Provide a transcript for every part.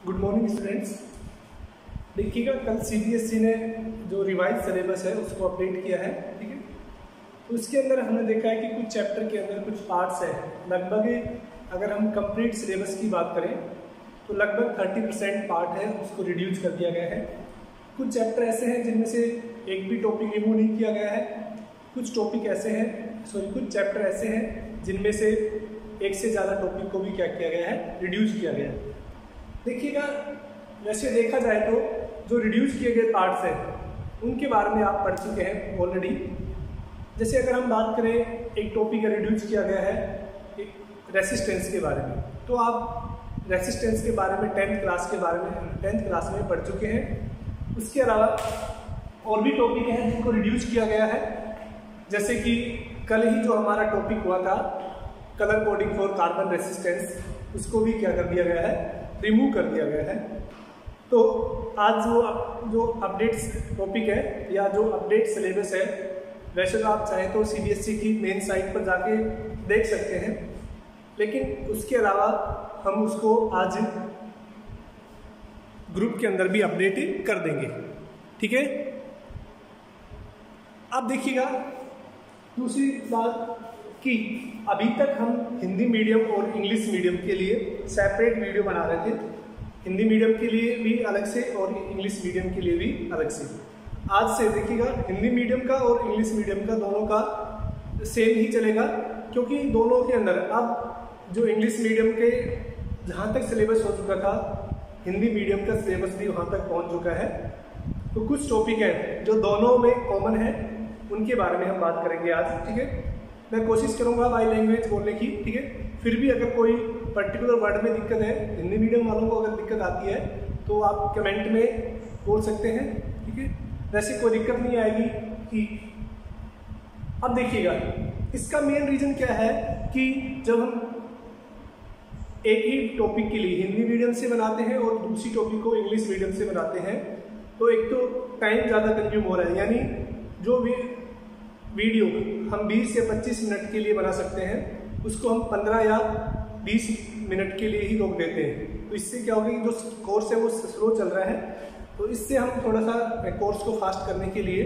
Good morning students. देखिएगा, कल CBSE ने जो रिवाइज सिलेबस है उसको अपडेट किया है, ठीक है। तो उसके अंदर हमने देखा है कि कुछ चैप्टर के अंदर कुछ पार्ट्स है, लगभग अगर हम कंप्लीट सिलेबस की बात करें तो लगभग 30% पार्ट है उसको रिड्यूस कर दिया गया है। कुछ चैप्टर ऐसे हैं जिनमें से एक भी टॉपिक रिमूव नहीं किया गया है। कुछ टॉपिक ऐसे हैं कुछ चैप्टर ऐसे हैं जिनमें से एक से ज़्यादा टॉपिक को भी क्या किया गया है, रिड्यूस किया गया है। देखिएगा, वैसे देखा जाए तो जो रिड्यूस किए गए पार्ट्स हैं उनके बारे में आप पढ़ चुके हैं ऑलरेडी। जैसे अगर हम बात करें, एक टॉपिक रिड्यूस किया गया है रेसिस्टेंस के बारे में, तो आप रेसिस्टेंस के बारे में 10th क्लास में पढ़ चुके हैं। उसके अलावा और भी टॉपिक हैं जिनको रिड्यूस किया गया है, जैसे कि कल ही जो हमारा टॉपिक हुआ था colour coding for carbon resistance, उसको भी क्या कर दिया गया है, रिमूव कर दिया गया है। तो आज जो अपडेट्स टॉपिक है या जो अपडेट सिलेबस है, वैसे तो आप चाहें तो सीबीएसई की मेन साइट पर जाके देख सकते हैं, लेकिन उसके अलावा हम उसको आज ग्रुप के अंदर भी अपडेट कर देंगे, ठीक है। अब देखिएगा, दूसरी बात कि अभी तक हम हिंदी मीडियम और इंग्लिश मीडियम के लिए सेपरेट वीडियो बना रहे थे, हिंदी मीडियम के लिए भी अलग से और इंग्लिश मीडियम के लिए भी अलग से। आज से देखिएगा, हिंदी मीडियम का और इंग्लिश मीडियम का दोनों का सेम ही चलेगा, क्योंकि दोनों के अंदर अब जो इंग्लिश मीडियम के जहाँ तक सिलेबस हो चुका था, हिंदी मीडियम का सिलेबस भी वहाँ तक पहुँच चुका है। तो कुछ टॉपिक है जो दोनों में कॉमन है, उनके बारे में हम बात करेंगे आज, ठीक है। मैं कोशिश करूंगा बाई लैंग्वेज बोलने की, ठीक है। फिर भी अगर कोई पर्टिकुलर वर्ड में दिक्कत है, हिंदी मीडियम वालों को अगर दिक्कत आती है तो आप कमेंट में बोल सकते हैं, ठीक है। वैसे कोई दिक्कत नहीं आएगी कि अब देखिएगा, इसका मेन रीज़न क्या है कि जब हम एक ही टॉपिक के लिए हिंदी मीडियम से बनाते हैं और दूसरी टॉपिक को इंग्लिश मीडियम से बनाते हैं, तो एक तो टाइम ज़्यादा कंज्यूम हो रहा है, यानी जो भी वीडियो हम 20 से 25 मिनट के लिए बना सकते हैं, उसको हम 15 या 20 मिनट के लिए ही रोक देते हैं। तो इससे क्या होगा कि जो कोर्स है वो स्लो चल रहा है, तो इससे हम थोड़ा सा कोर्स को फास्ट करने के लिए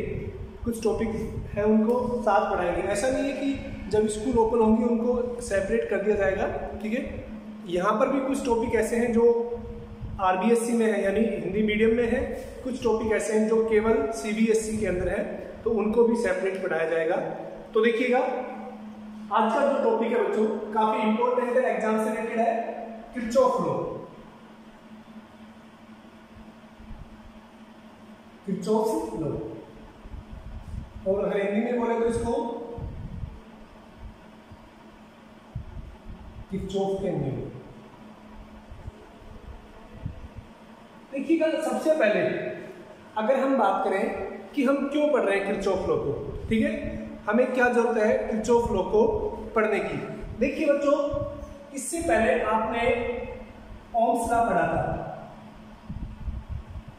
कुछ टॉपिक है उनको साथ पढ़ाएंगे। ऐसा नहीं है कि जब स्कूल ओपन होंगे उनको सेपरेट कर दिया जाएगा, ठीक है। यहाँ पर भी कुछ टॉपिक ऐसे हैं जो आरबीएसई में है, यानी हिंदी मीडियम में है। कुछ टॉपिक ऐसे हैं जो केवल सीबीएसई के अंदर है, तो उनको भी सेपरेट पढ़ाया जाएगा। तो देखिएगा, आज का जो टॉपिक है बच्चों काफी इंपॉर्टेंट है, एग्जाम से रिलेटेड है, किरचॉफ लॉ। किरचॉफ लॉ, और अगर हिंदी में बोले तो इसको किरचॉफ के नियम। देखिएगा, सबसे पहले अगर हम बात करें कि हम क्यों पढ़ रहे हैं किरचॉफ लॉ को, ठीक है, हमें क्या जरूरत है किरचॉफ लॉ को पढ़ने की। देखिए बच्चों, इससे पहले आपने ओम्स लॉ पढ़ा था,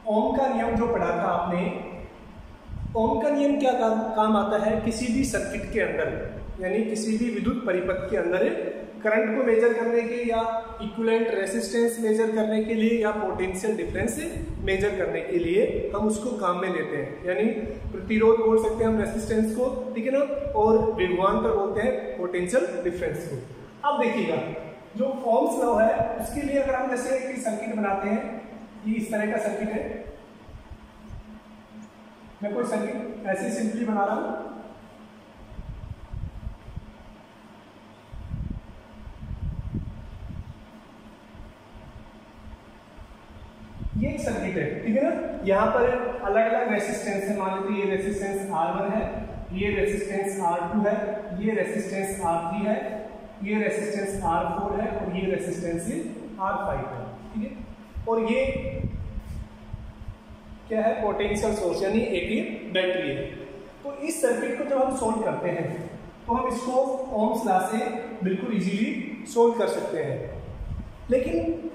ओम का नियम जो पढ़ा था आपने। ओम का नियम क्या काम आता है, किसी भी सर्किट के अंदर, यानी किसी भी विद्युत परिपथ के अंदर करंट को मेजर करने के, या इक्विवेलेंट रेसिस्टेंस मेजर करने के लिए, या पोटेंशियल डिफरेंस मेजर करने के लिए हम उसको काम में लेते हैं। यानी प्रतिरोध बोल सकते हैं हम रेसिस्टेंस को, ठीक है ना, और विभवांतर बोलते हैं पोटेंशियल डिफरेंस को। अब देखिएगा, जो ओम्स लॉ है उसके लिए अगर हम जैसे एक सर्किट बनाते हैं, ये इस तरह का सर्किट है, मैं कोई सर्किट ऐसे सिंपली बना रहा हूं, ये एक सर्किट है, ठीक है ना। यहाँ पर अलग अलग रेसिस्टेंस है, मान लीजिए ये रेसिस्टेंस R1 है, ये रेसिस्टेंस R2 है, ये रेसिस्टेंस R3 है, ये रेसिस्टेंस R4 है, और ये रेसिस्टेंस R5 है, ठीक है। और ये क्या है, पोटेंशियल सोर्स, यानी एक बैटरी है। तो इस सर्किट को जब हम सोल्व करते हैं तो हम इसको ओम्स लॉ से बिल्कुल इजीली सोल्व कर सकते हैं। लेकिन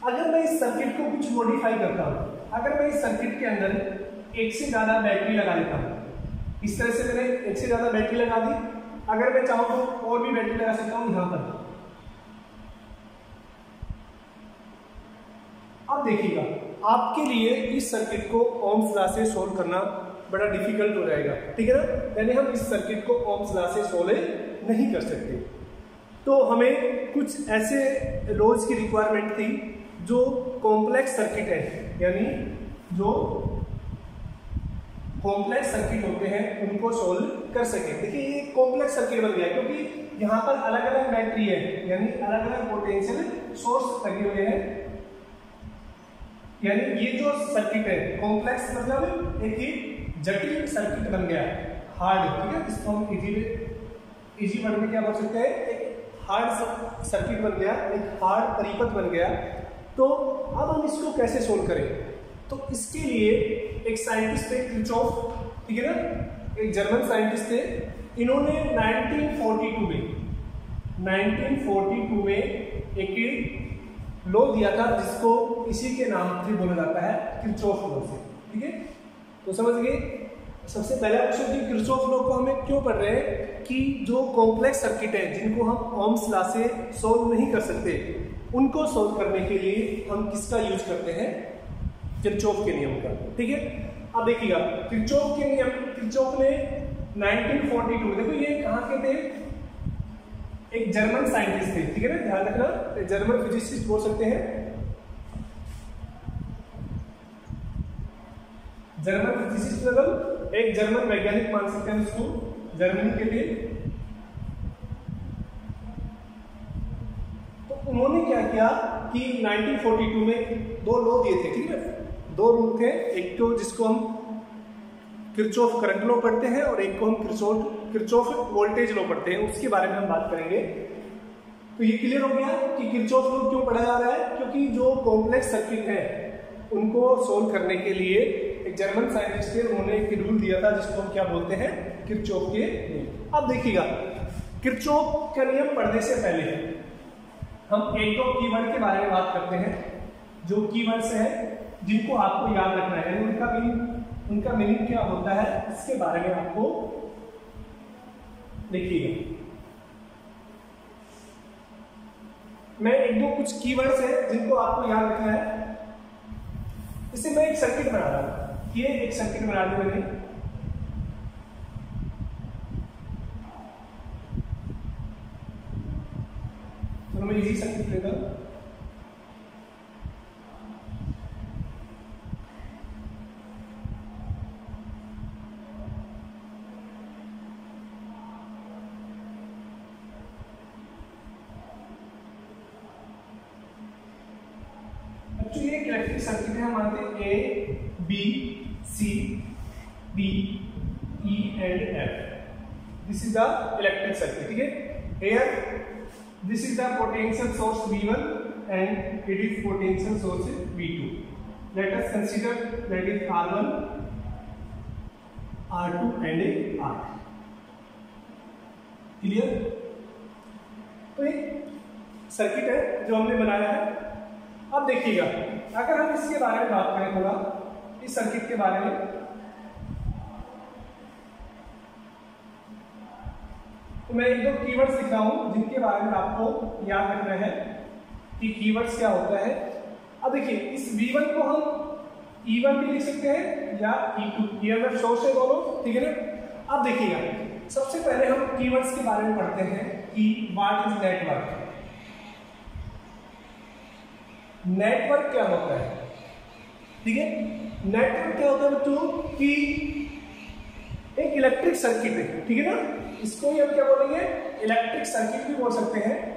अगर मैं इस सर्किट को कुछ मॉडिफाई करता हूं, अगर मैं इस सर्किट के अंदर एक से ज्यादा बैटरी लगा लेता हूं, इस तरह से मैंने एक से ज्यादा बैटरी लगा दी, अगर मैं चाहूं तो और भी बैटरी लगा सकता हूं यहां पर, अब देखिएगा, आपके लिए इस सर्किट को ओम्स लॉ से सोल्व करना बड़ा डिफिकल्ट हो जाएगा, ठीक है ना, यानी हम इस सर्किट को ओम्स लॉ से सोल्व नहीं कर सकते। तो हमें कुछ ऐसे लॉज की रिक्वायरमेंट थी जो कॉम्प्लेक्स सर्किट है, यानी जो कॉम्प्लेक्स सर्किट होते हैं उनको सोल्व कर सके। देखिए ये कॉम्प्लेक्स सर्किट बन गया क्योंकि यहाँ पर अलग अलग बैटरी है, यानी अलग अलग पोटेंशियल सोर्स लगे हुए हैं, यानी ये जो सर्किट है कॉम्प्लेक्स मतलब एक ही जटिल सर्किट बन गया, हार्ड, ठीक है, इसको हम इजी वर्ड में क्या बोल सकते हैं, एक हार्ड सर्किट बन गया, एक हार्ड परिपथ बन गया। तो अब हम इसको कैसे सोल्व करें, तो इसके लिए एक साइंटिस्ट थे किरचॉफ, ठीक है ना, एक जर्मन साइंटिस्ट थे, इन्होंने 1942 में एक लॉ दिया था जिसको इसी के नाम से बोला जाता है किरचॉफ लॉ से, ठीक है। तो समझ गए, सबसे पहला क्वेश्चन कि किरचॉफ लॉ को हमें क्यों पढ़ रहे हैं कि जो कॉम्प्लेक्स सर्किट है जिनको हम ओम्स लॉ से सोल्व नहीं कर सकते, उनको सोल्व करने के लिए हम किसका यूज करते हैं, किरचॉफ के नियम का, ठीक है। अब देखिएगा किरचॉफ के नियम, किरचॉफ ने 1942, देखो ये कहाँ के थे, एक जर्मन साइंटिस्ट थे, ठीक है ना, ध्यान रखना, जर्मन फिजिसिस्ट बोल सकते हैं, जर्मन फिजिसिस्ट मतलब एक जर्मन वैज्ञानिक मान सकते हैं उसको, जर्मनी के लिए। तो उन्होंने क्या किया कि 1942 में दो लॉ दिए थे, ठीक है, दो रूल थे, एक तो जिसको हम किरचॉफ करंट लॉ पढ़ते हैं और एक को हम किरचॉफ वोल्टेज लॉ पढ़ते हैं, उसके बारे में हम बात करेंगे। तो ये क्लियर हो गया कि किरचॉफ लॉ क्यों पढ़ा जा रहा है, क्योंकि जो कॉम्प्लेक्स सर्किट है उनको सोल्व करने के लिए एक जर्मन साइंटिस्ट थे, उन्होंने एक रूल दिया था जिसको हम क्या बोलते हैं, किरचॉफ के नियम। अब देखिएगा किरचॉफ का नियम पढ़ने से पहले हम एक दो कीवर्ड के बारे में बात करते हैं, जो कीवर्ड्स हैं जिनको आपको याद रखना है, उनका मीनिंग क्या होता है, इसके बारे में आपको देखिएगा। मैं एक दो कुछ कीवर्ड्स हैं जिनको आपको याद रखना है। इससे मैं एक सर्किट बना रहा हूं, ये एक सर्किट बना दी मैंने, तो मैं इजी सर्किट लेता हूं। एक्चुअली एक इलेक्ट्रिक सर्किट है, हम मानते हैं A B C D E and F, this is the electric circuit, ठीक है। Here this is the potential source V1 and it is potential source V2. Let us consider that is R1, R2 and R. Clear? तो एक circuit है जो हमने बनाया है। अब देखिएगा, अगर हम इसके बारे में बात करें थोड़ा, इस सर्किट के बारे में, तो मैं एक दो कीवर्ड्स लिख रहा हूं जिनके बारे में आपको याद रखना है कि कीवर्ड्स क्या होता है। अब देखिए इस V1 को हम E1 भी लिख सकते हैं या E2, EMF सोर्स है दोनों, ठीक है ना। अब देखिएगा सबसे पहले हम कीवर्ड्स के बारे में पढ़ते हैं कि व्हाट इज नेटवर्क। नेटवर्क क्या होता है, ठीक है। नेटवर्क क्या होता है बच्चों कि एक इलेक्ट्रिक सर्किट है, ठीक है ना, इसको ही हम क्या बोलेंगे, इलेक्ट्रिक सर्किट भी बोल सकते हैं।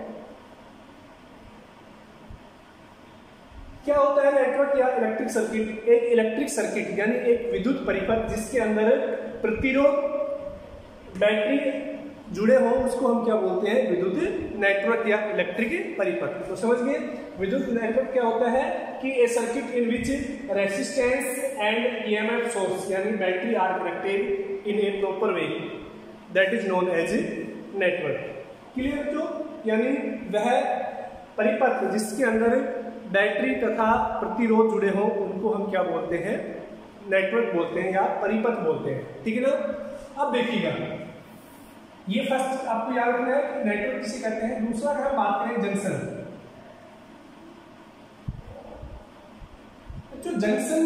क्या होता है नेटवर्क या इलेक्ट्रिक सर्किट? एक इलेक्ट्रिक सर्किट यानी एक विद्युत परिपथ जिसके अंदर प्रतिरोध बैटरी जुड़े हों, उसको हम क्या बोलते हैं, विद्युत नेटवर्क या इलेक्ट्रिक परिपथ। तो समझ गए, विद्युत नेटवर्क क्या होता है कि a circuit in which resistance and EMF source यानी battery are connected in a proper way, that is known as network. Clear बच्चों? यानी वह परिपथ जिसके अंदर बैटरी तथा प्रतिरोध जुड़े हों उनको हम क्या बोलते हैं, नेटवर्क बोलते हैं या परिपथ बोलते हैं, ठीक है ना। अब देखिएगा, ये फर्स्ट आपको याद रखना है कि नेटवर्क किसे कहते हैं। दूसरा अगर हम बात करें जंक्शन, जो जंक्शन,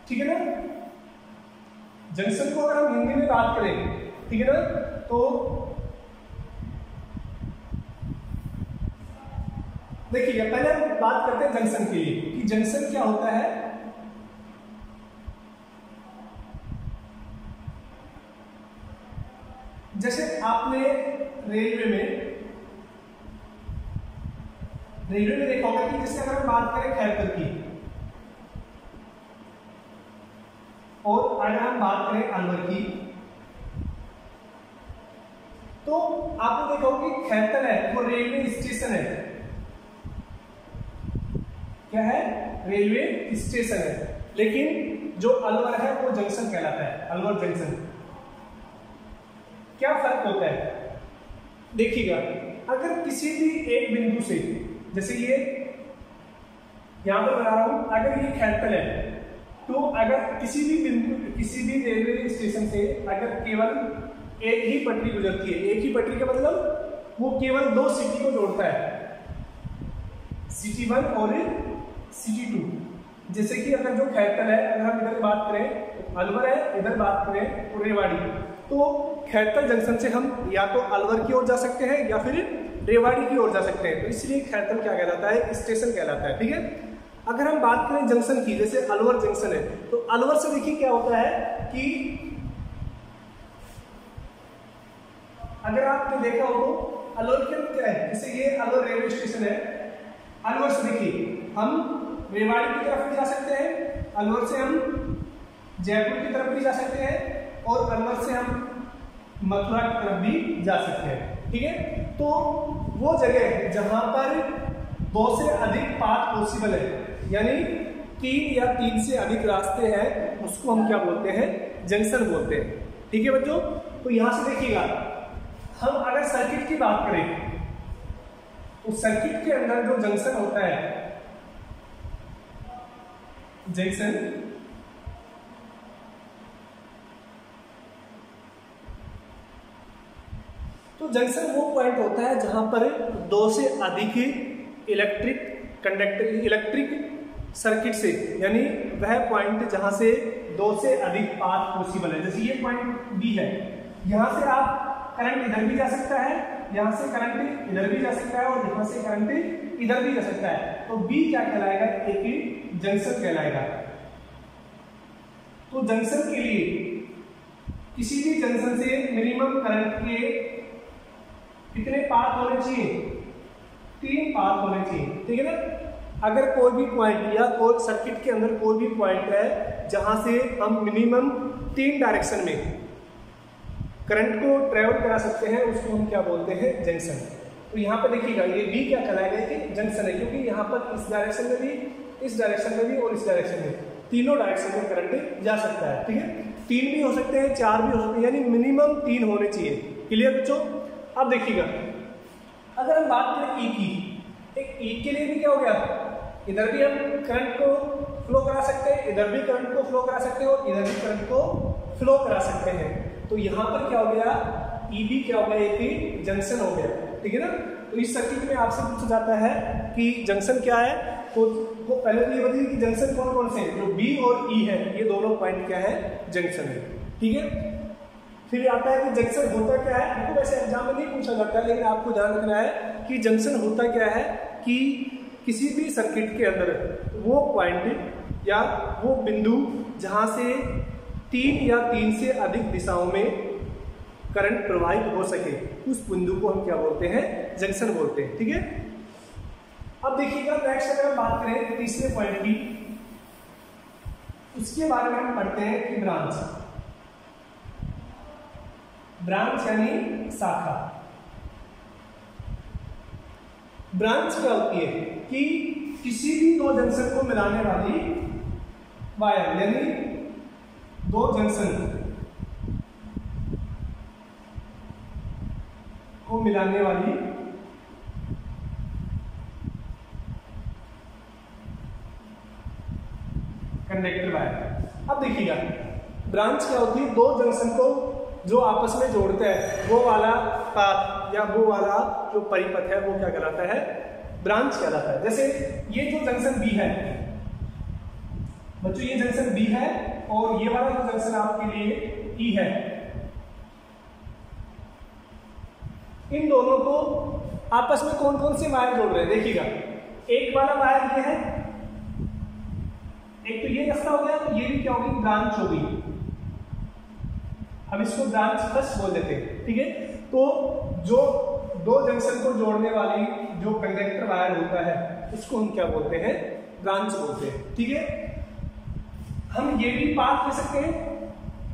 ठीक है ना, जंक्शन को अगर हम हिंदी में बात करें, ठीक है ना, तो देखिए पहले हम बात करते हैं जंक्शन के लिए कि जंक्शन क्या होता है। जैसे आपने रेलवे में देखा होगा कि जैसे अगर हम बात करें खैरपुर की और अगर हम बात करें अलवर की, तो आपने देखा होगा कि खैरतर है वो रेलवे स्टेशन है। क्या है? रेलवे स्टेशन है। लेकिन जो अलवर है वो जंक्शन कहलाता है, अलवर जंक्शन। क्या फर्क होता है? देखिएगा, अगर किसी भी एक बिंदु से, जैसे ये यहां पर बना रहा हूं, अगर ये खैरतर है, तो अगर किसी भी बिंदु, किसी भी रेलवे स्टेशन से अगर केवल एक ही पटरी गुजरती है, एक ही पटरी का मतलब वो केवल दो सिटी को जोड़ता है, सिटी 1 और सिटी 2। जैसे कि अगर जो खैरतर है, अगर हम इधर बात करें अलवर है, इधर बात करें रेवाड़ी, तो खैरतर जंक्शन से हम या तो अलवर की ओर जा सकते हैं या फिर रेवाड़ी की ओर जा सकते हैं। तो इसलिए खैरतर क्या कहलाता है? स्टेशन कहलाता है। ठीक है, अगर हम बात करें जंक्शन की, जैसे अलवर जंक्शन है, तो अलवर से देखिए क्या होता है कि अगर आपने देखा हो तो अलवर के अंदर क्या है, जैसे ये अलवर रेलवे स्टेशन है, अलवर से देखिए हम रेवाड़ी की तरफ भी जा सकते हैं, अलवर से हम जयपुर की तरफ भी जा सकते हैं और अलवर से हम मथुरा की तरफ भी जा सकते हैं। ठीक है, तो वो जगह जहां पर 2 से अधिक पाथ पॉसिबल है, यानी 3 या 3 से अधिक रास्ते हैं, उसको हम क्या बोलते हैं? जंक्शन बोलते हैं। ठीक है बच्चों, तो यहां से देखिएगा, हम अगर सर्किट की बात करें तो सर्किट के अंदर जो जंक्शन होता है, जंक्शन तो जंक्शन वो पॉइंट होता है जहां पर 2 से अधिक इलेक्ट्रिक कंडक्टर, इलेक्ट्रिक सर्किट से, यानी वह पॉइंट जहां से 2 से अधिक पाथ पॉसिबल है। जैसे ये पॉइंट बी है, यहां से आप करंट इधर भी जा सकता है, यहां से करंट इधर भी जा सकता है और यहां से करंट इधर भी जा सकता है। तो बी क्या कहलाएगा? एक जंक्शन कहलाएगा। तो जंक्शन के लिए किसी भी जंक्शन से मिनिमम करंट के कितने पाथ होने चाहिए? 3 पाथ होने चाहिए। ठीक है ना, अगर कोई भी पॉइंट या कोई सर्किट के अंदर कोई भी पॉइंट है जहां से हम मिनिमम 3 डायरेक्शन में करंट को ट्रेवल करा सकते हैं, उसको हम क्या बोलते हैं? जंक्शन। तो यहाँ पर देखिएगा, ये बी क्या कहलाएगा कि जंक्शन है, क्योंकि यहाँ पर इस डायरेक्शन में भी, इस डायरेक्शन में भी और इस डायरेक्शन में, तीनों डायरेक्शन में करंट जा सकता है। ठीक है, 3 भी हो सकते हैं, 4 भी हो सकते हैं, यानी मिनिमम 3 होने चाहिए। क्लियर बच्चों? अब देखिएगा, अगर हम बात करें ई की, एक ई के लिए भी क्या हो गया, इधर भी हम करंट को फ्लो करा सकते हैं, इधर भी करंट को फ्लो करा सकते हैं और इधर भी करंट को फ्लो करा सकते हैं। तो यहां पर क्या हो गया? ई भी क्या हो गया? एक जंक्शन हो गया। ठीक है ना, तो इस सर्किट में आपसे पूछा जाता है कि जंक्शन क्या है, तो पहले तो ये बताइए कि जंक्शन कौन कौन से हैं? जो बी और ई है, ये दोनों पॉइंट क्या है? जंक्शन है। ठीक है, फिर आता है कि जंक्शन होता क्या है। आपको वैसे एग्जाम में नहीं पूछा जाता है, लेकिन आपको ध्यान रखना है कि जंक्शन होता क्या है कि किसी भी सर्किट के अंदर वो पॉइंट या वो बिंदु जहां से 3 या 3 से अधिक दिशाओं में करंट प्रवाहित हो सके, उस बिंदु को हम क्या बोलते हैं? जंक्शन बोलते हैं। ठीक है, अब देखिएगा नेक्स्ट अगर हम बात करें तीसरे पॉइंट की, उसके बारे में हम पढ़ते हैं कि ब्रांच। ब्रांच यानी शाखा। ब्रांच क्या होती है कि किसी भी 2 जंक्शन को मिलाने वाली वायर, यानी 2 जंक्शन को मिलाने वाली कंडक्टर वायर। अब देखिएगा, ब्रांच क्या होती है? 2 जंक्शन को जो आपस में जोड़ते हैं, वो वाला पाथ या वो वाला जो परिपथ है, वो क्या कहलाता है? ब्रांच कहलाता है। जैसे ये जो जंक्शन बी है, बच्चों ये जंक्शन बी है और ये वाला जो जंक्शन आपके लिए ई है। इन दोनों को आपस में कौन कौन से वायर जोड़ रहे हैं देखिएगा। एक वाला वायर ये है, एक तो ये रास्ता हो गया, तो ये भी क्या होगी, ब्रांच होगी। हम इसको ब्रांच फर्स्ट बोल देते हैं, ठीक है। तो जो दो जंक्शन को जोड़ने वाली जो कंडक्टर वायर होता है उसको हम क्या बोलते हैं, ब्रांच बोलते हैं, ठीक है। हम ये भी पाथ ले सकते हैं,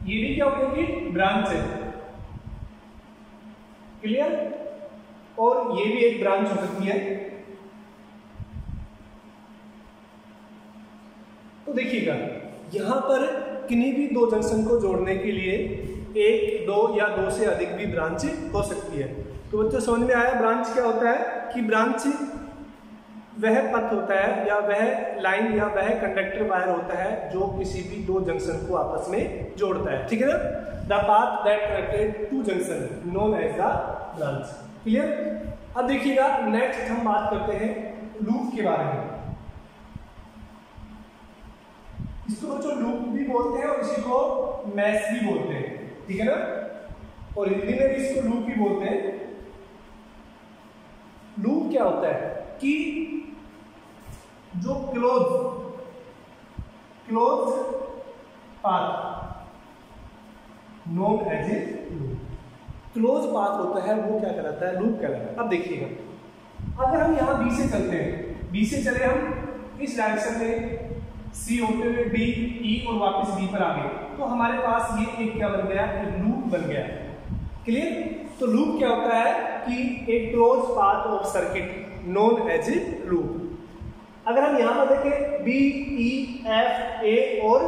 ये भी क्या होगी, ब्रांच है, क्लियर। और ये भी एक ब्रांच हो सकती है। तो देखिएगा यहां पर किन्हीं भी दो जंक्शन को जोड़ने के लिए एक, दो या दो से अधिक भी ब्रांच हो सकती है। तो बच्चों समझ में आया ब्रांच क्या होता है, कि ब्रांच वह पथ होता है या वह लाइन या वह कंडक्टर वायर होता है जो किसी भी दो जंक्शन को आपस में जोड़ता है, ठीक है ना। The path that connected to junction known as the branch, clear. अब देखिएगा नेक्स्ट हम बात करते हैं लूप के बारे में। इसको बच्चों लूप भी बोलते हैं और इसी को मैश भी बोलते हैं, ठीक है ना। और हिंदी में भी इसको लूप ही बोलते हैं। लूप क्या होता है कि जो close path known as a loop, close path होता है वो क्या कहलाता है, लूप कहलाता है। अब देखिएगा अगर हम यहां बी से चलते हैं, बी से चले हम इस डायरेक्शन में सी होते हुए डी, ई और वापस बी पर आ गए, तो हमारे पास ये एक क्या बन गया, एक लूप बन गया, क्लियर। तो लूप क्या होता है कि एक close path of circuit known as a loop. अगर हम यहां पर देखें बी, ई, एफ, ए और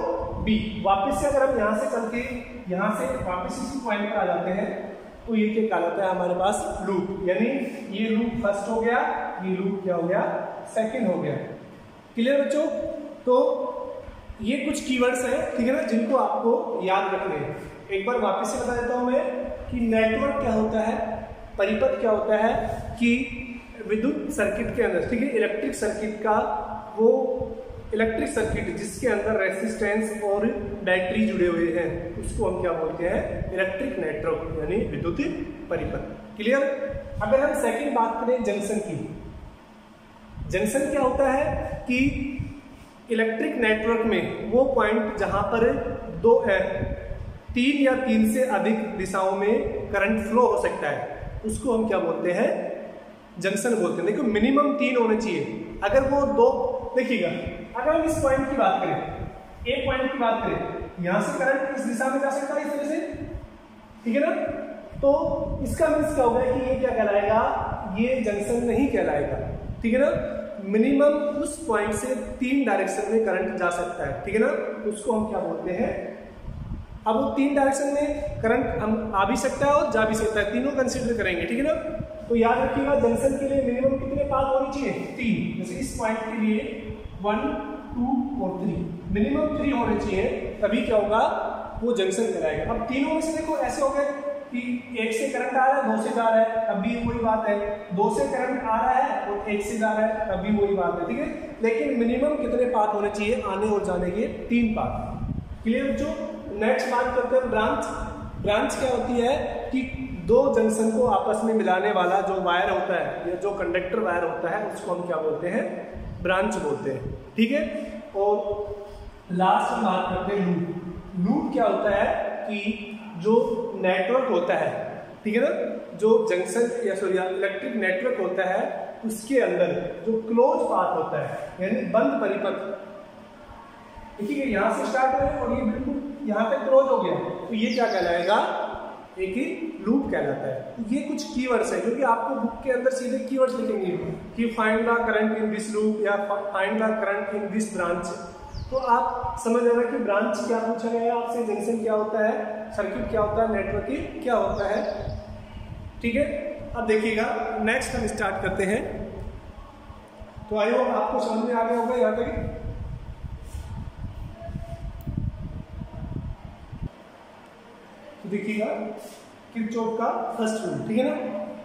बी, वापस से अगर हम यहां से चल के यहां से वापस इसी पॉइंट पर आ जाते हैं तो ये क्या कहलाता है हमारे पास, लूप। यानी ये लूप फर्स्ट हो गया, ये लूप क्या हो गया, सेकंड हो गया, क्लियर बच्चों। तो ये कुछ कीवर्ड्स हैं, ठीक है ना, जिनको आपको याद रखने हैं। एक बार वापस से बता देता हूं मैं कि नेटवर्क क्या होता है, परिपथ क्या होता है, कि विद्युत सर्किट के अंदर, ठीक है, इलेक्ट्रिक सर्किट का वो इलेक्ट्रिक सर्किट जिसके अंदर रेसिस्टेंस और बैटरी जुड़े हुए हैं उसको हम क्या बोलते हैं, इलेक्ट्रिक नेटवर्क यानी विद्युत परिपथ, क्लियर। अगर हम सेकंड बात करें जंक्शन की, जंक्शन क्या होता है कि इलेक्ट्रिक नेटवर्क में वो पॉइंट जहां पर दो है, तीन या तीन से अधिक दिशाओं में करंट फ्लो हो सकता है उसको हम क्या बोलते हैं, जंक्शन बोलते हैं। देखो मिनिमम तीन होने चाहिए। अगर वो दो, देखिएगा अगर हम इस पॉइंट की बात करें, एक पॉइंट की बात करें, यहां से करंट इस दिशा में जा सकता है इस तरह से, ठीक है ना। तो इसका मीन्स क्या होगा कि ये क्या कहलाएगा, ये जंक्शन नहीं कहलाएगा, ठीक है ना। मिनिमम उस पॉइंट से तीन डायरेक्शन में करंट जा सकता है, ठीक है ना, उसको हम क्या बोलते हैं। अब वो तीन डायरेक्शन में करंट हम आ भी सकता है और जा भी सकता है, तीनों कंसीडर करेंगे, ठीक है ना। तो याद रखिएगा जंक्शन के लिए मिनिमम कितने पाथ होने चाहिए, तीन। जैसे इस पॉइंट के लिए 1, 2 और 3, मिनिमम 3 होने चाहिए, तभी क्या होगा, वो जंक्शन कराएगा। अब तीनों में से देखो ऐसे हो गए कि एक से करंट आ रहा है, दो से जा रहा है, तब भी वही बात है, दो से करंट आ रहा है और एक से जा रहा है, तब भी वही बात है, ठीक है। लेकिन मिनिमम कितने पाथ होने चाहिए आने और जाने के, 3 पाथ, क्लियर बच्चों। नेक्स्ट बात करते हैं ब्रांच। ब्रांच क्या होती है कि दो जंक्शन को आपस में मिलाने वाला जो वायर होता है या जो कंडक्टर वायर होता है उसको हम क्या बोलते हैं, ब्रांच बोलते हैं, ठीक है। और लास्ट में बात करते हैं लूप। लूप क्या होता है कि जो नेटवर्क होता है, ठीक है ना, जो जंक्शन या सॉरी इलेक्ट्रिक नेटवर्क होता है उसके अंदर जो क्लोज पाथ होता है यानी बंद परिपथ, देखिए यहां से स्टार्ट हुए और ये बिल्कुल यहां तक क्लोज हो गया, तो ये क्या कहलाएगा, एक ही लूप कहलाता है। तो ये कुछ कीवर्ड्स है क्योंकि आपको बुक के अंदर सीधे कीवर्ड्स लिखेंगे कि find the current in this loop या find the current in this branch, तो आप समझ रहे हैं कि ब्रांच क्या पूछा गया है आपसे, जंक्शन क्या होता है, सर्किट क्या होता है, नेटवर्क क्या होता है, ठीक है। अब देखिएगा नेक्स्ट हम स्टार्ट करते हैं। तो आई होप आपको समझ में आ गया होगा यहाँ तक। तो देखिएगा किरचॉफ का फर्स्ट रूल, ठीक है ना,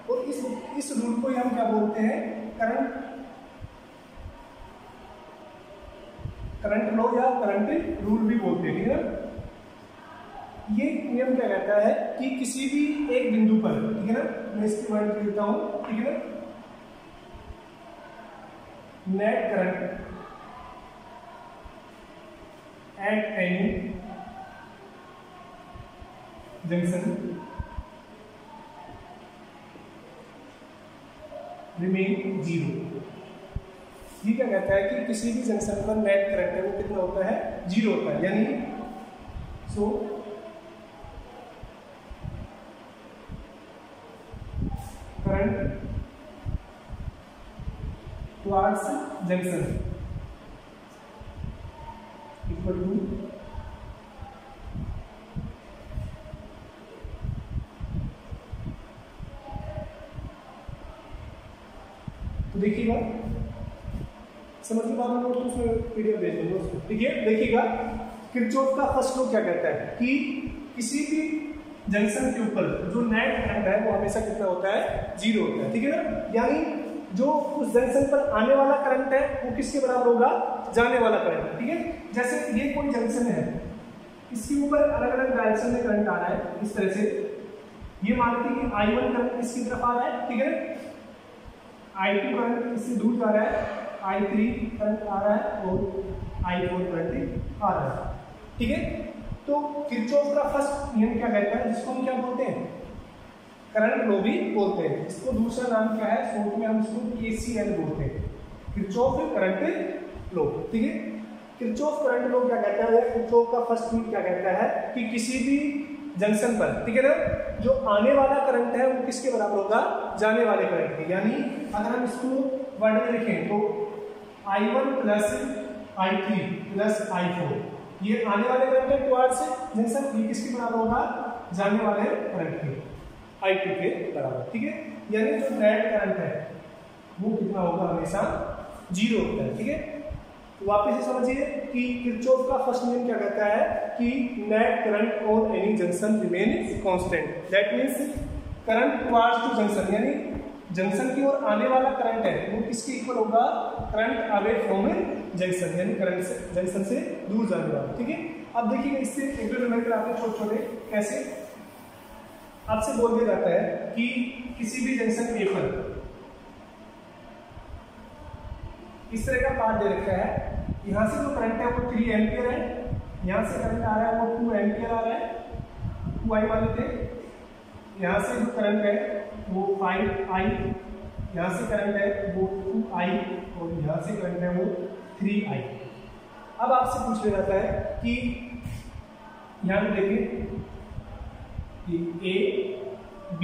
और इस रूल को हम क्या बोलते हैं, करंट करंट लॉ या करंट रूल भी बोलते हैं, ठीक है ना। ये नियम क्या कहता है कि किसी भी एक बिंदु पर, ठीक है ना, मैं इसकी वर्ड लिख देता हूं, ठीक है ना, net current at any junction remain zero. ये क्या कहता है कि किसी भी जंक्शन पर नेट करंट है वो कितना होता है, जीरो होता है। यानी so current towards junction equal to तो देखिएगा, समझ के बाद हम लोग उसमें पीडीएफ भेज देंगे उसको। देखिएगा किरचॉफ का फर्स्ट लॉ क्या कहता है कि किसी भी जंक्शन के ऊपर जो नेट करंट है वो हमेशा कितना होता है, जीरो होता है, ठीक है ना। यानी जो उस जंक्शन पर आने वाला करंट है वो किसके बराबर होगा, जाने वाला करंट, ठीक है। जैसे ये कोई जंक्शन है, इसके ऊपर अलग अलग डायरेक्शन में करंट आ रहा है इस तरह से। ये मानते हैं कि I1 करंट इसकी तरफ आ रहा है, ठीक है, I2 करंट इससे दूर जा रहा है, I3 करंट आ रहा है और I4 करंट आ रहा है, ठीक है। तो किरचॉफ का फर्स्ट नियम क्या कहता है, जिसको हम क्या बोलते हैं, करंट लॉ भी बोलते हैं। इसको दूसरा नाम क्या है, शॉर्ट में हम इसको KCL बोलते हैं, किरचॉफ करंट लॉ, ठीक है। किरचॉफ करंट लॉ क्या कहता है, किरचॉफ का फर्स्ट रूल क्या कहता है कि किसी भी जंक्शन पर, ठीक है ना, जो आने वाला करंट है वो किसके बराबर होगा, जाने वाले करंट के। यानी अगर हम इसको वर्ड में लिखें तो I1 plus I3 plus I4, ये आने वाले करंट है टुवर्ड्स जंक्शन, ये किसके बराबर होगा, जाने वाले करंट के, I2 के बराबर, ठीक है। यानी जो नेट करंट है वो कितना होगा, हमेशा जीरो होता है, ठीक है। तो वापस से समझिए कि किरचॉफ का फर्स्ट नियम क्या कहता है कि net current on any junction remain constant. That means current towards to junction, यानी जंक्शन की ओर आने वाला करंट है वो किसके इक्वल होगा, करंट अवे फ्रॉम जंक्शन, यानी करंट से जंक्शन से दूर जाने वाला, ठीक है। अब देखिए इससे एक दो रिमाइंडर आपने छोटे छोटे कैसे आपसे बोल दिया जाता है कि किसी भी जंक्शन ए पर इस तरह का पाथ दे रखा है, यहाँ से जो करंट है वो 3 एम्पियर है, यहाँ से करंट आ रहा है वो 2 एम्पियर आ रहा है, 2i वाले थे, यहाँ से जो करंट है वो 5i, यहाँ से करंट है वो 2i और यहाँ से करंट है वो 3i। अब आपसे पूछ लिया जाता है कि यहाँ पे देखिए कि A, B,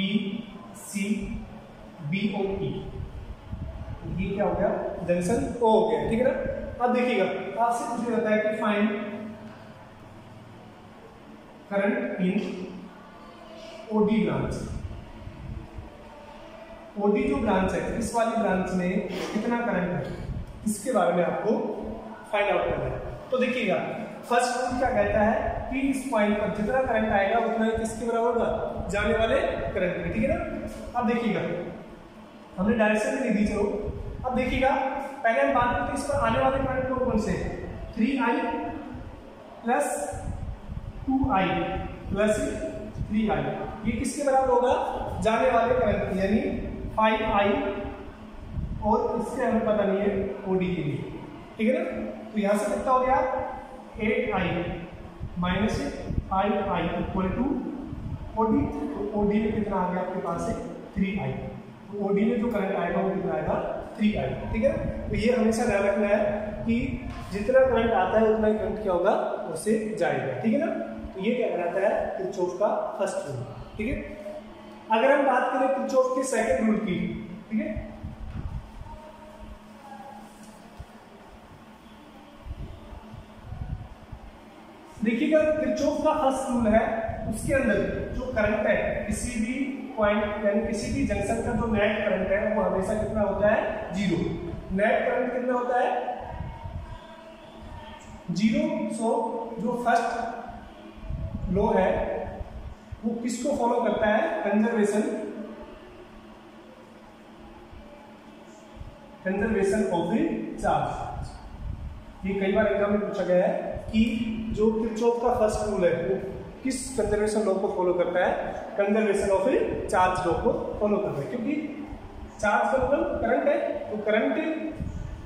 C, B और E, ये क्या हो गया, जंक्शन O हो गया, ठीक है ना। अब देखिएगा आपसे पूछा जाता है कि find current in OD branch. OD जो ब्रांच है, इस वाली ब्रांच में कितना करंट है, इसके बारे में आपको फाइंड आउट करना है। तो देखिएगा फर्स्ट रूल क्या कहता है कि इस पॉइंट पर जितना करंट आएगा उतना ही किसके बराबर होगा, जाने वाले करंट में, ठीक है ना। अब देखिएगा हमने डायरेक्शन में दी, चलो अब देखिएगा पहले हम बात करते हैं इस पर आने वाले करंट को कौन से, 3i plus 2i plus 3i, ये किसके बराबर होगा, जाने वाले करंट, यानी 5i और इससे हमें पता नहीं है OD के लिए, ठीक है ना। तो यहाँ से कितना हो गया 8i minus 5i equal to OD। तो OD में कितना आ गया आपके पास है 3i, तो OD में जो करंट आएगा वो कितना आएगा 3i, ठीक है। तो ये हमेशा ध्यान रखना है कि जितना करंट आता है उतना ही करंट क्या होगा, उससे जाएगा, ठीक है ना। तो ये क्या कहलाता है किरचॉफ का फर्स्ट रूल, ठीक है। अगर हम बात करें किरचॉफ के सेकंड रूल की, ठीक है, देखिएगा किरचॉफ का फर्स्ट रूल है, उसके अंदर जो करंट है किसी भी पॉइंट यानी किसी भी जंक्शन का जो नेट करंट है वो हमेशा कितना होता है, जीरो। नेट करंट कितना होता है, जीरो। सो जो फर्स्ट लॉ है वो किसको फॉलो करता है, कंजर्वेशन ऑफ द चार्ज। ये कई बार एग्जाम में पूछा गया है कि जो किरचॉफ का फर्स्ट रूल है वो किस कंजर्वेशन लॉ को फॉलो करता है, कंजर्वेशन ऑफ चार्ज लॉ को फॉलो करता है, क्योंकि चार्ज का मतलब करंट है, तो करंट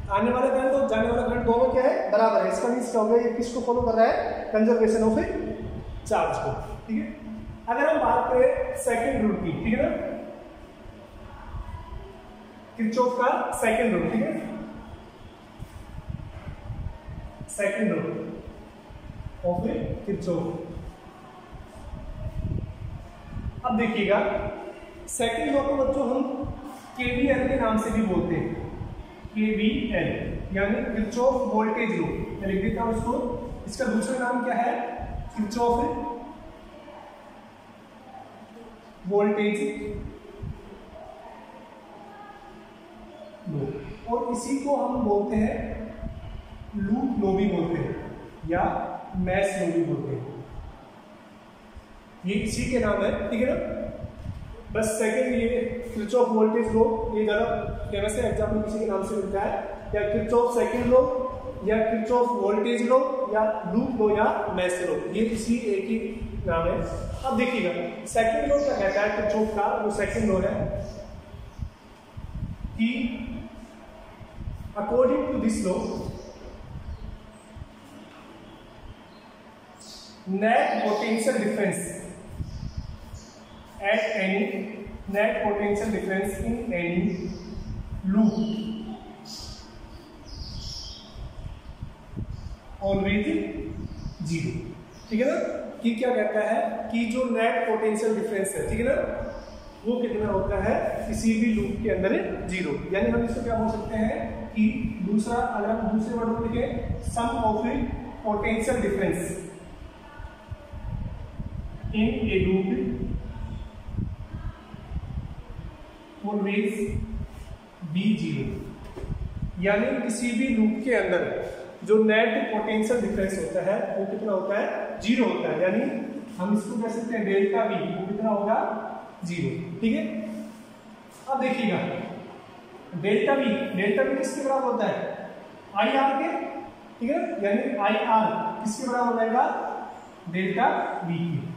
आने वाला करंट और जाने वाला करंट दोनों क्या है, बराबर है। इसका मीन्स क्या हो गया, ये किसको फॉलो कर रहा है, कंजर्वेशन ऑफ चार्ज को। ठीक है, अगर हम बात करें सेकंड रूल की, ठीक है ना, किरचॉफ का सेकंड रूल, ठीक है, सेकंड रूल ऑफ किरचॉफ। अब देखिएगा सेकंड लॉ को बच्चों हम केवीएल के नाम से भी बोलते हैं, केवीएल यानी किरचॉफ वोल्टेज लॉ। मैं लिख देता हूं इसको, इसका दूसरा नाम क्या है, किरचॉफ वोल्टेज लॉ, और इसी को हम बोलते हैं लूप लॉ भी बोलते हैं या मैश लॉ भी बोलते हैं, ये इसी के नाम है। ठीक है ना, बस सेकंड ये किरचॉफ वोल्टेज लॉ, ये ज्यादा फेमस है, एग्जाम में किसी के नाम से मिलता है, या किरचॉफ सेकंड लॉ या किरचॉफ वोल्टेज लॉ या लूप लॉ या मैश लॉ, ये इसी एक ही नाम है। अब देखिएगा सेकंड लॉ क्या कहता है, किरचॉफ का जो सेकंड लॉ है कि according to this law net potential difference at any net potential difference in any loop always 0। ठीक है ना, कि क्या कहता है कि जो नेट पोटेंशियल डिफरेंस है, ठीक है ना, वो कितना होता है किसी भी लूप के अंदर 0। यानी हम इसको क्या बोल सकते हैं कि दूसरा, अगर हम दूसरे वर्ड में लिखें, sum of potential difference in a loop always be 0। यानी किसी भी लूप के अंदर जो नेट पोटेंशियल डिफरेंस होता है वो कितना होता है, 0 होता है। यानी हम इसको कह सकते हैं डेल्टा वी, वो कितना होगा, 0। ठीक है, अब देखिएगा डेल्टा वी किसके बराबर होता है, आई आर के। ठीक है, यानी आई आर किसके बराबर हो जाएगा, डेल्टा वी के।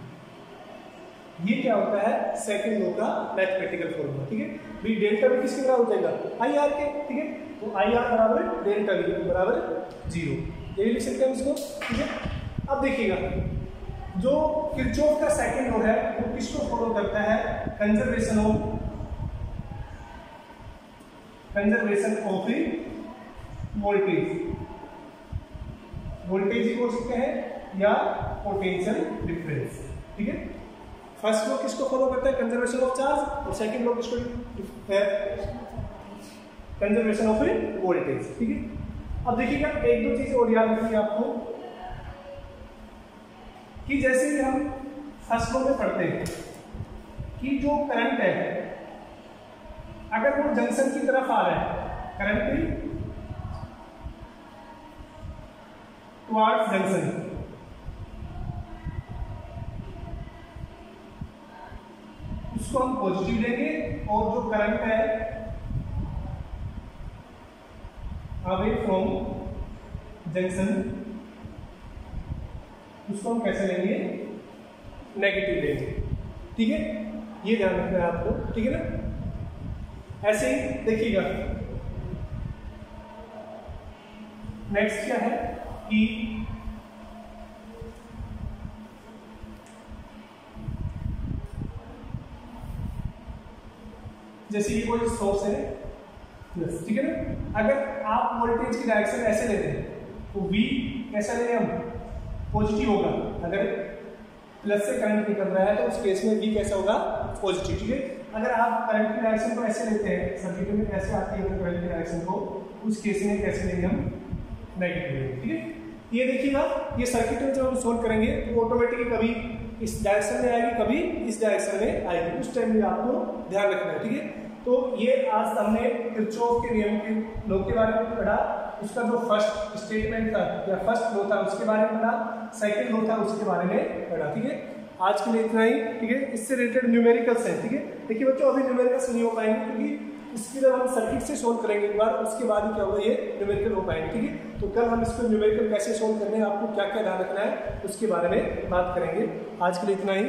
ये क्या होता है, सेकंड लॉ का मैथमेटिकल फॉर्मूला। ठीक है, भी डेल्टा वी किसके बराबर हो जाएगा, आई आर के। ठीक है, तो आई आर बराबर डेल्टा वी बराबर 0, ये लिख सकते हैं इसको। ठीक है, अब देखिएगा जो किरचॉफ का सेकंड लॉ है वो किसको फॉलो करता है, कंजर्वेशन ऑफ वोल्टेज ही बोल सकते हैं या पोटेंशियल डिफरेंस। ठीक है, फर्स्ट लॉ किसको फॉलो करता है, कंजर्वेशन ऑफ चार्ज, और सेकंड लॉ किसको है, कंजर्वेशन ऑफ वोल्टेज। ठीक है, अब देखिएगा एक दो चीज और याद रखनी है आपको कि जैसे ही हम फर्स्ट लॉ में पढ़ते हैं कि जो करंट है अगर वो जंक्शन की तरफ आ रहा है, करंट टुवर्ड्स जंक्शन, उसको हम पॉजिटिव लेंगे, और जो करंट है अवे फ्रॉम जंक्शन उसको हम कैसे लेंगे, नेगेटिव लेंगे। ठीक है, ये ध्यान रखना है आपको। ठीक है ना, ऐसे ही देखिएगा नेक्स्ट क्या है कि जैसे ये कोई सोर्स है, ठीक है ना, अगर आप वोल्टेज की डायरेक्शन ऐसे ले रहे हैं तो V कैसा ले रहे हैं हम, पॉजिटिव होगा। अगर प्लस से करंट निकल रहा है तो उस केस में V कैसा होगा, पॉजिटिव। ठीक है, अगर आप करंट की डायरेक्शन को ऐसे लेते हैं, सर्किट में कैसे आती है करंट की डायरेक्शन को, उस केस में कैसे लेंगे हम, नेगेटिव लेंगे। ठीक है, ये देखिएगा ये सर्किट में जब हम सोल्व करेंगे तो ऑटोमेटिकली कभी इस डायरेक्शन में आएगी, कभी इस डायरेक्शन में आएगी, उस टाइम में आपको ध्यान रखना है। ठीक है, तो ये आज हमने किरचॉफ के नियम के लॉ के बारे में पढ़ा, उसका जो फर्स्ट स्टेटमेंट था या फर्स्ट लॉ था उसके बारे में पढ़ा, सेकंड लॉ था उसके बारे में पढ़ा। ठीक है, आज के लिए इतना ही। ठीक है, इससे रिलेटेड न्यूमेरिकल्स हैं। ठीक है, देखिए बच्चों अभी न्यूमेरिकल्स नहीं हो पाएंगे क्योंकि इसके लिए हम सर्किट से सोल्व करेंगे एक बार, उसके बाद ही क्या होगा ये न्यूमेरिकल हो पाएंगे। ठीक है, तो कल हम इसको न्यूमेरिकल कैसे सोल्व करने हैं, आपको क्या क्या ध्यान रखना है उसके बारे में बात करेंगे। आज के लिए इतना ही।